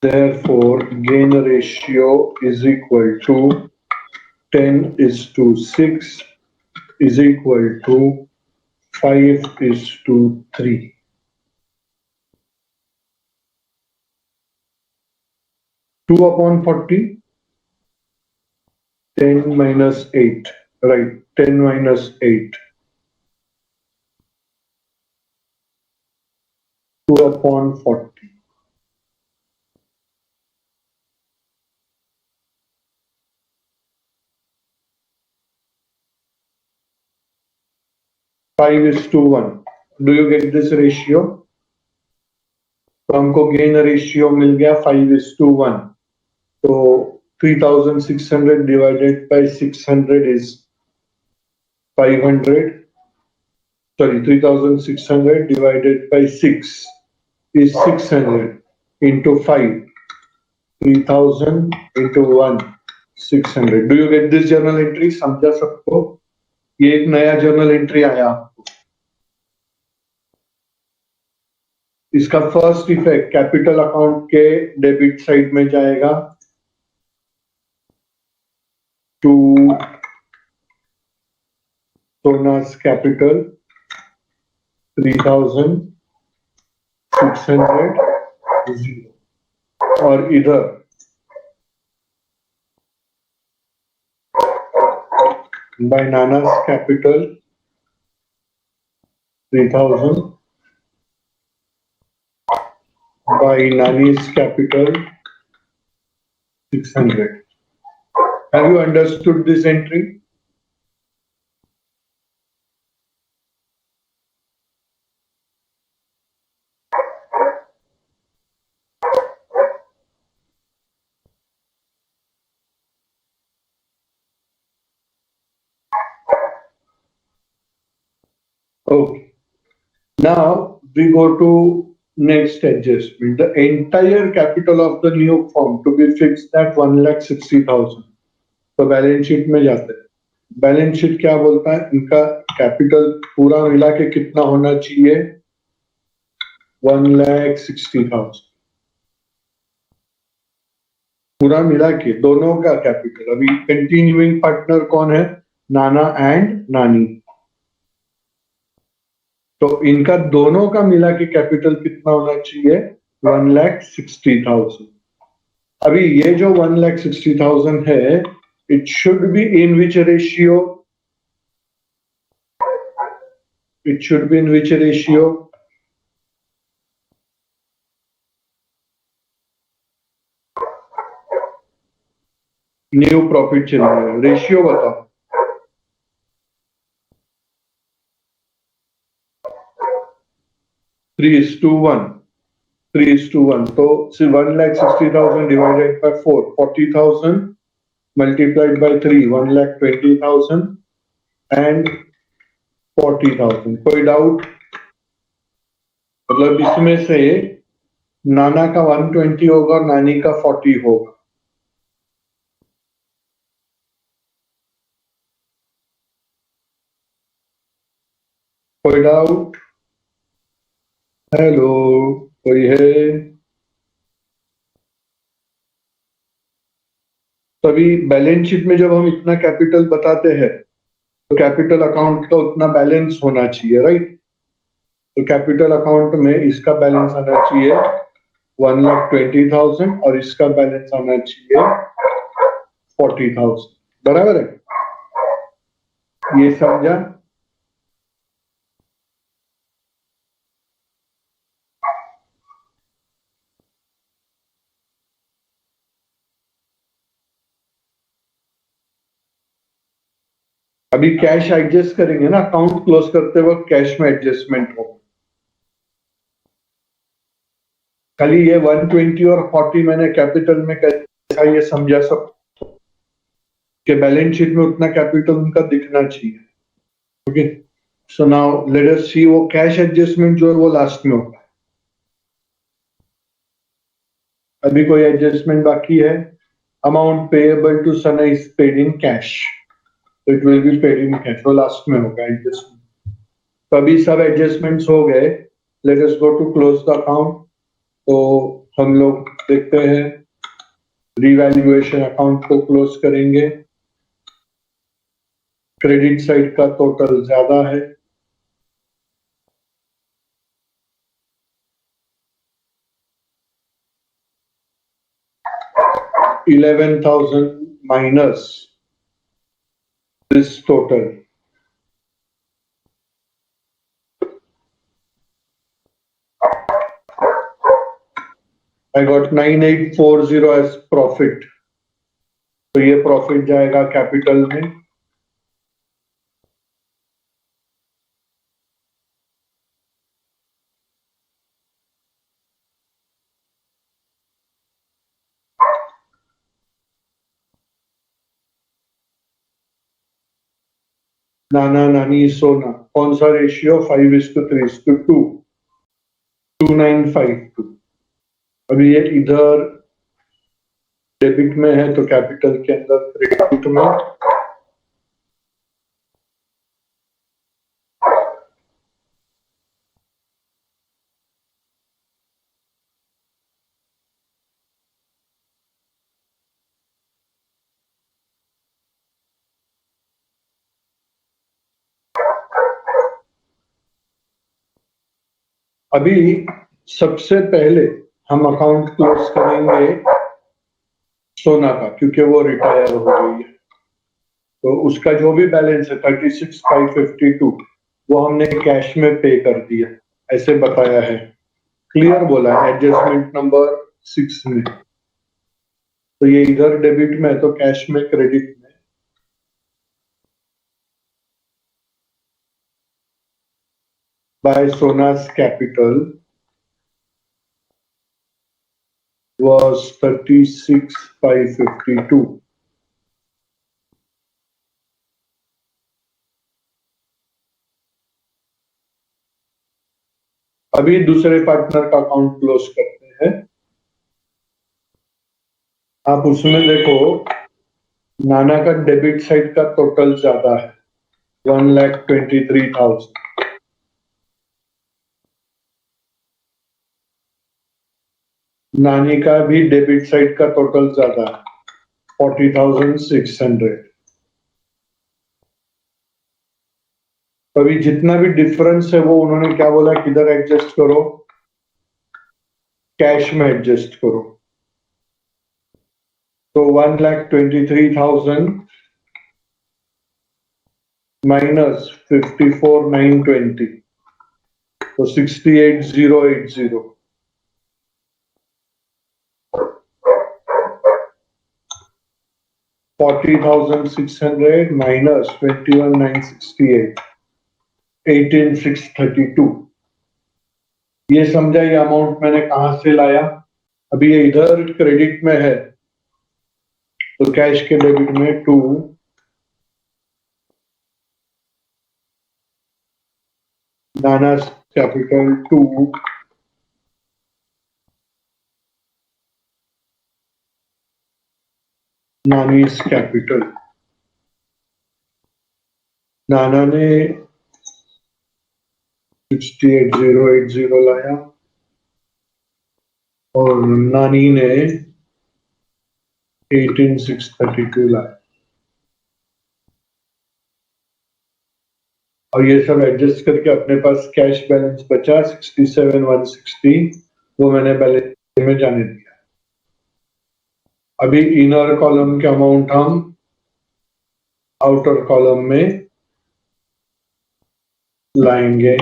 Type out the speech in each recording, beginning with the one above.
Therefore, gain ratio is equal to 10:6 is equal to 5:3. 2/40, 10 minus 8, right? 10 minus 8. 2/40. Five is to 1. Do you get this ratio? तो हमको gain ratio मिल गया 5:1. तो 3600 divided by 600 is 500. Sorry, 3600 divided by 6 is 600 into 5. 3000 into 1, 600. Do you get this journal entry? समझा सबको? ये एक नया journal entry आया आपको. इसका फर्स्ट इफेक्ट कैपिटल अकाउंट के डेबिट साइड में जाएगा टू सोनास कैपिटल 3600 और इधर by Nana's capital 3000 by Nani's capital 600. Have you understood this entry? Okay. Now we go to next adjustment. The entire capital of the new firm to be fixed at 1,60,000. तो balance sheet में जाते हैं. Balance sheet क्या बोलता है? इनका capital पूरा मिला के कितना होना चाहिए? 1,60,000. पूरा मिला के दोनों का कैपिटल. अभी कंटिन्यूइंग पार्टनर कौन है? नाना एंड नानी. तो इनका दोनों का मिला के कैपिटल कितना होना चाहिए? 1,60,000. अभी ये जो 1,60,000 है, it should be in which ratio? It should be in which ratio? New profit चल रहा है, रेशियो बताओ. 3:1. 3:1. तो 1,60,000 divided by 4, 40,000 multiplied by 3, 1,20,000 and 40,000. कोई डाउट? मतलब इसमें से नाना का 120 होगा, नानी का 40 होगा. कोई डाउट? हेलो, कोई है? तभी बैलेंस शीट में जब हम इतना कैपिटल बताते हैं तो कैपिटल अकाउंट का उतना बैलेंस होना चाहिए, राइट? तो कैपिटल अकाउंट में इसका बैलेंस आना चाहिए 1,20,000 और इसका बैलेंस आना चाहिए 40,000. बराबर है? ये समझा? अभी कैश एडजस्ट करेंगे ना, अकाउंट क्लोज करते वक्त कैश में एडजस्टमेंट हो. खाली ये 120 और 40 मैंने कैपिटल में कैसा ये समझा सब कि बैलेंस शीट में उतना कैपिटल उनका दिखना चाहिए. Okay, so now let us see वो कैश एडजस्टमेंट जो है वो लास्ट में होगा. अभी कोई एडजस्टमेंट बाकी है? Amount payable to Sana is paid in cash. It will be paid in cash. वो लास्ट में होगा एडजस्टमेंट. तो अभी सब एडजस्टमेंट्स हो गए. Let us go to close the account. तो हम लोग देखते हैं, रिवैल्यूएशन अकाउंट को क्लोज करेंगे। क्रेडिट साइड का टोटल ज्यादा है, $11,000 minus this total. I got 9840 as profit. तो ये प्रॉफिट जाएगा कैपिटल में। नाना नानी सोना कौन सा रेशियो? 5:3:2, 2952। अभी ये इधर डेबिट में है तो कैपिटल के अंदर क्रेडिट में। अभी सबसे पहले हम अकाउंट क्लोज करेंगे सोना का, क्योंकि वो रिटायर हो गई है। तो उसका जो भी बैलेंस है 36,552 वो हमने कैश में पे कर दिया, ऐसे बताया है, क्लियर बोला है एडजस्टमेंट नंबर 6 में। तो ये इधर डेबिट में है तो कैश में क्रेडिट में। By Sona's capital was 36,552। अभी दूसरे पार्टनर का अकाउंट क्लोज करते हैं। आप उसमें देखो, नाना का डेबिट साइड का टोटल ज्यादा है, 1,23,000। नानी का भी डेबिट साइड का टोटल ज्यादा है, 40,600। अभी जितना भी डिफरेंस है वो उन्होंने क्या बोला, किधर एडजस्ट करो? कैश में एडजस्ट करो। तो 1,23,000 माइनस 54,920, तो 68,080। $40,600 minus 21,968, 18,632। ये समझा ये अमाउंट मैंने कहां से लाया? अभी ये इधर क्रेडिट में है तो कैश के डेबिट में 2, नाना's कैपिटल 2, नानी's कैपिटल। नाना ने 68,080 लाया और नानी ने 18,632 लाया, और ये सब एडजस्ट करके अपने पास कैश बैलेंस बचा 67,160, वो मैंने बैलेंस में जाने दिया। अभी इनर कॉलम के अमाउंट हम आउटर कॉलम में लाएंगे।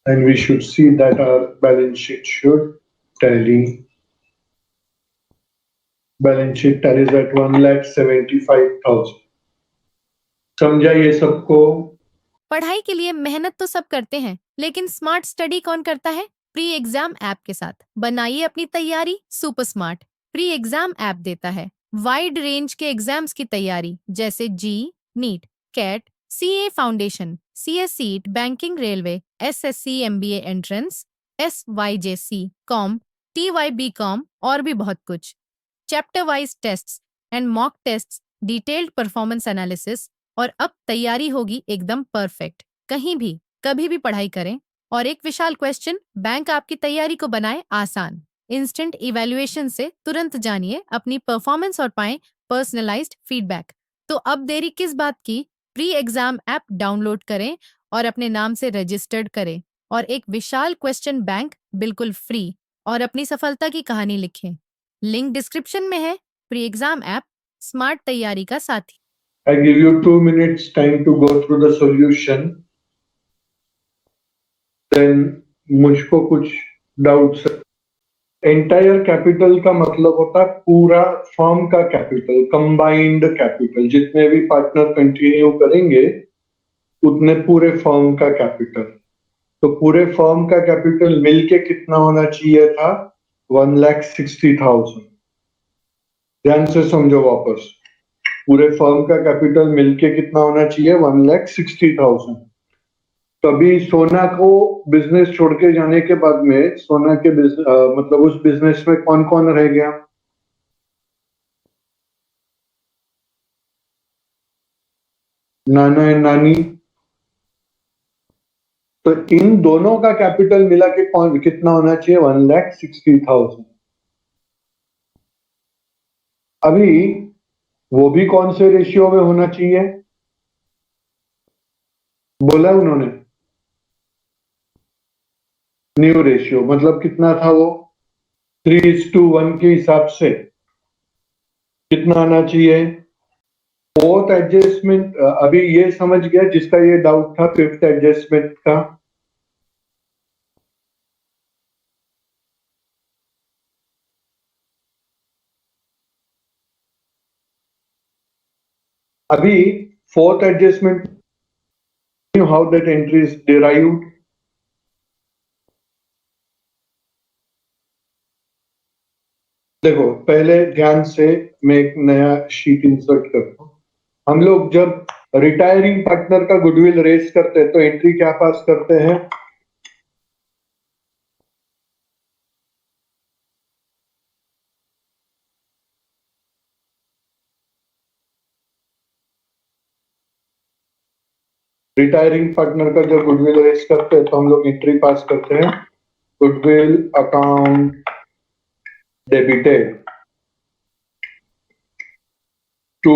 And we should see that our balance sheet should tally. Balance sheet tallies at 1,75,000। समझा ये सबको? पढ़ाई के लिए मेहनत तो सब करते हैं, लेकिन स्मार्ट स्टडी कौन करता है? प्री एग्जाम ऐप के साथ बनाइए अपनी तैयारी super smart. Pre exam app देता है वाइड रेंज के एग्जाम्स की तैयारी, जैसे JEE, NEET, CAT, CA foundation, CS SEET, banking, railway, SSC, MBA entrance, SYJC, com, TYB com और भी बहुत कुछ। Chapter wise tests, and mock test, detailed performance analysis, और अब तैयारी होगी एकदम परफेक्ट। कहीं भी कभी भी पढ़ाई करें। और एक विशाल क्वेश्चन, बैंक आपकी तैयारी को बनाए आसान। इंस्टेंट इवैल्यूएशन से तुरंत जानिए अपनी परफॉर्मेंस और पाएं पर्सनलाइज्ड फीडबैक। तो अब देरी किस बात की? प्री एग्जाम ऐप डाउनलोड करें और अपने नाम से रजिस्टर्ड करें और एक विशाल क्वेश्चन बैंक बिल्कुल फ्री और अपनी सफलता की कहानी लिखें। लिंक डिस्क्रिप्शन में है। प्री एग्जाम ऐप, स्मार्ट तैयारी का साथी। I give you 2 minutes time to go through the solution. Then मुझको कुछ डाउट्स। एंटायर कैपिटल का मतलब होता है पूरा फर्म का कैपिटल, कंबाइंड कैपिटल। जितने भी पार्टनर कंटिन्यू करेंगे उतने पूरे फर्म का कैपिटल। तो पूरे फर्म का कैपिटल मिलके कितना होना चाहिए था? 1,60,000। ध्यान से समझो वापस। पूरे फर्म का कैपिटल मिलके कितना होना चाहिए? 1,60,000। तभी सोना को बिजनेस छोड़ के जाने के बाद में सोना के मतलब उस बिजनेस में कौन कौन रह गया? नाना एंड नानी। तो इन दोनों का कैपिटल मिला के कौन कितना होना चाहिए? 1,60,000। अभी वो भी कौन से रेशियो में होना चाहिए बोला उन्होंने? New ratio. मतलब कितना था वो? 3:1 के हिसाब से कितना आना चाहिए? Fourth adjustment. अभी ये समझ गया जिसका ये डाउट था फिफ्थ एडजस्टमेंट का। अभी fourth adjustment, how that entry is derived. देखो पहले ध्यान से, मैं एक नया शीट इंसर्ट करता हूं। हम लोग जब रिटायरिंग पार्टनर का गुडविल रेस करते हैं तो एंट्री क्या पास करते हैं? रिटायरिंग पार्टनर का जब गुडविल रेस करते हैं तो हम लोग एंट्री पास करते हैं, goodwill account debited to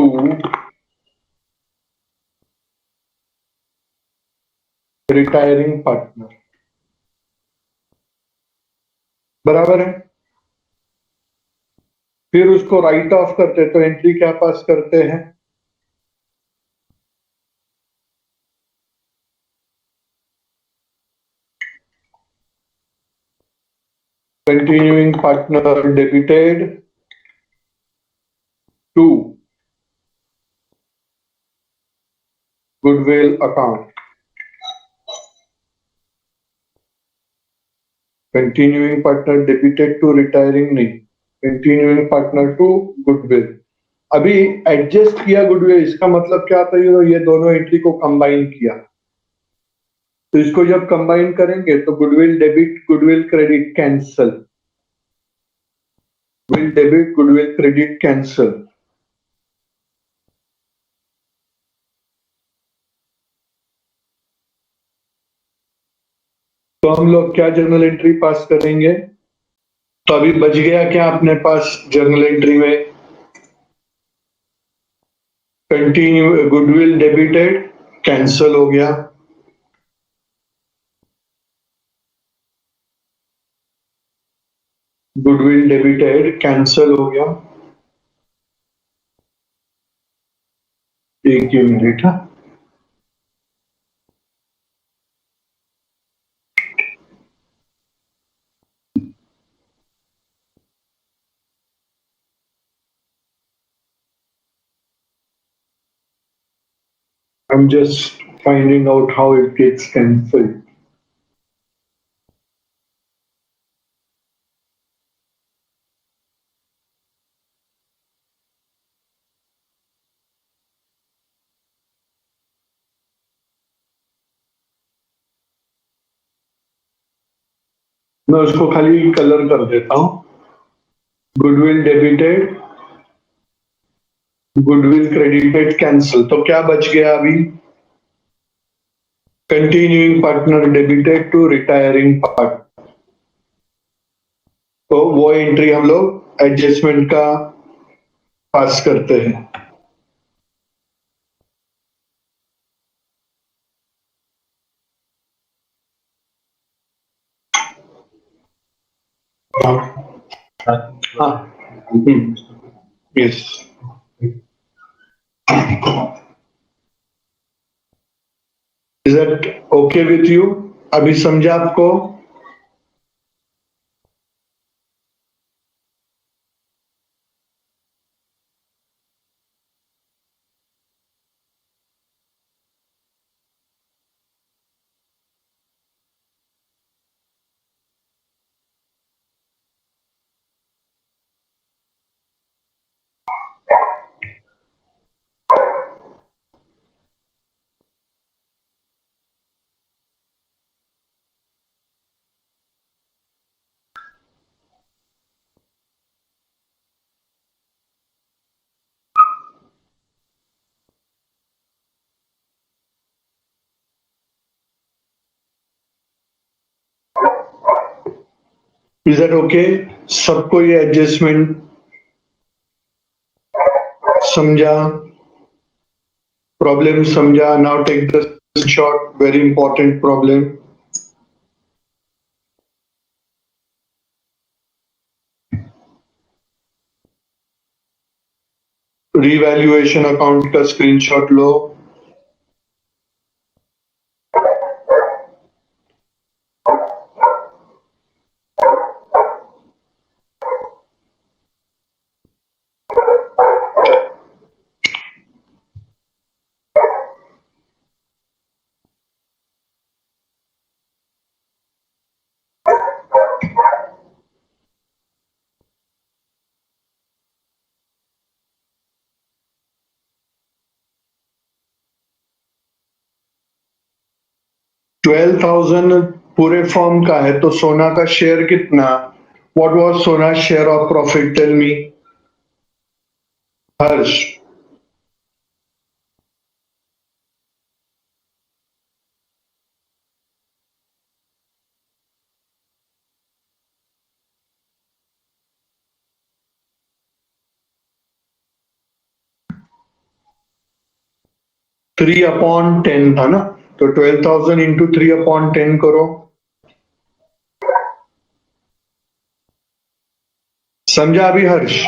retiring partner. बराबर है। फिर उसको राइट ऑफ करते हैं तो एंट्री क्या पास करते हैं? Continuing partner debited to goodwill account. Continuing partner debited to retiring नहीं, कंटिन्यूइंग पार्टनर टू गुडविल। अभी एडजस्ट किया गुडविल, इसका मतलब क्या था? ये दोनों एंट्री को कंबाइन किया। तो इसको जब कंबाइन करेंगे तो goodwill debit goodwill credit cancel, goodwill debit goodwill credit cancel. तो हम लोग क्या जर्नल एंट्री पास करेंगे? तो अभी बच गया क्या अपने पास जर्नल एंट्री में? कंटिन्यू गुडविल डेबिटेड कैंसल हो गया, गुडविल डेबिटेड कैंसल हो गया। एक ही मिनट। हाँ, I'm just finding out how it gets cancelled. मैं उसको खाली कलर कर देता हूं। Goodwill debited goodwill credited cancel, तो क्या बच गया अभी? Continuing partner debited to retiring partner, तो वो एंट्री हम लोग एडजस्टमेंट का पास करते हैं। हाँ, yes, is that okay with you? अभी समझा आपको? Is that okay? सबको ये एडजस्टमेंट समझा, प्रॉब्लम समझा? Now take the short, very important problem. Revaluation account का स्क्रीनशॉट लो। $12,000 पूरे फॉर्म का है, तो सोना का शेयर कितना? What was Sona share of profit? Tell me Harsh. Three upon 10 था ना, तो 12,000 इंटू 3/10 करो। समझा अभी हर्ष?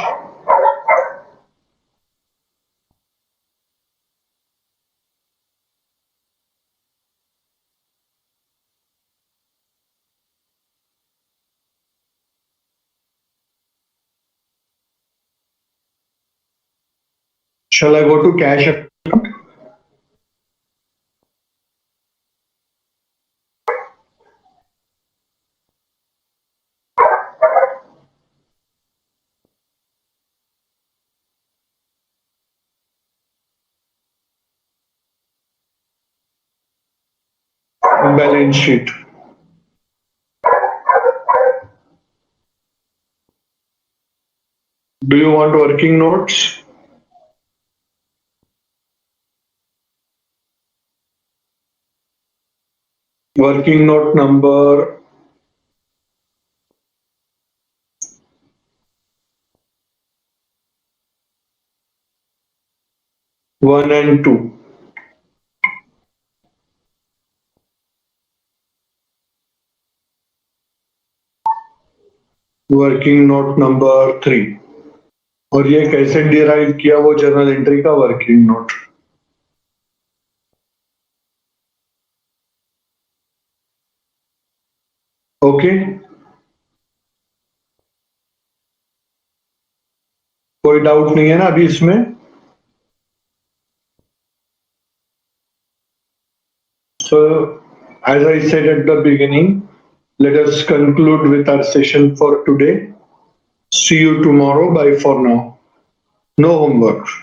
Shall I go to cash account? Balance sheet. Do you want working notes? Working note number 1 and 2. Working note number 3। और ये कैसे डिराइव किया? वो जर्नल एंट्री का वर्किंग नोट। ओके, कोई डाउट नहीं है ना अभी इसमें? So, as I said at the beginning, let us conclude with our session for today. See you tomorrow. Bye for now. No homework.